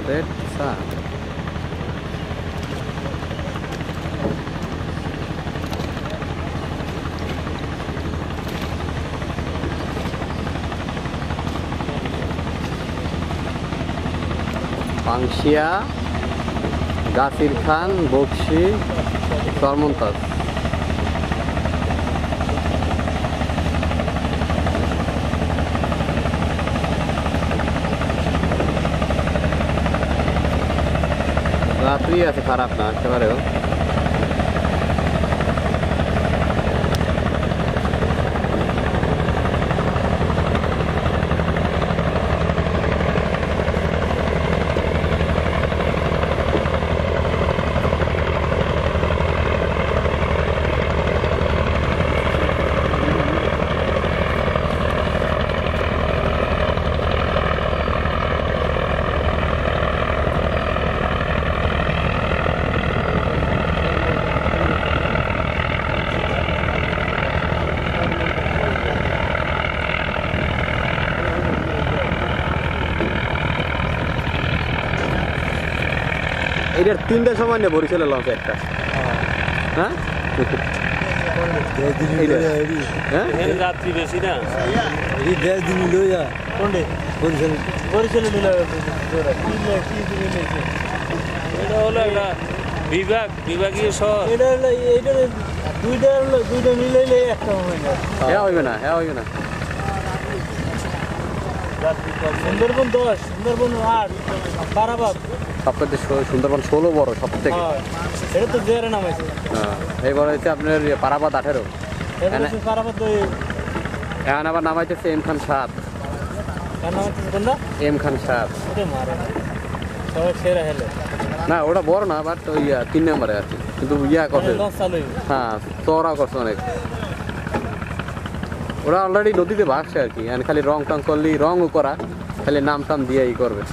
Red সান। পাংশিয়া, গাসির খান, বকশি, সরমন্তাজ। রাত্রি আছে, খারাপ না একেবারেও। এটার 3টার সময় নিয়ে বরিশালে লঞ্চ একটা। হ্যাঁ রাত্রি বেশি না, এটা হলো একটা বিভাগীয় শহর। দুইটা মিলাইলে একটা হ্যাঁ হইবে না, হ্যাঁ হইবে না। সুন্দরবন 10, সুন্দরবন 8, পারাবাগ সবথেকে সুন্দরবন 16 বড় সব থেকে। এটা তো জেরে নাম আছে। হ্যাঁ এইবার হচ্ছে আপনার পারাবাদ 18। পারাবাগ এখন আবার নামাইতেছে এম খান 7। এম খান 7 সেরা হেলে না, ওটা বড় না, বাট ওই 3 নম্বরে আর কি, কিন্তু করছে। হ্যাঁ চড়া করছে অনেক। ওরা অলরেডি নদীতে ভাগছে আর কি, খালি রং টং করলেই রঙও করা, খালি নাম টাম দিয়েই করবে।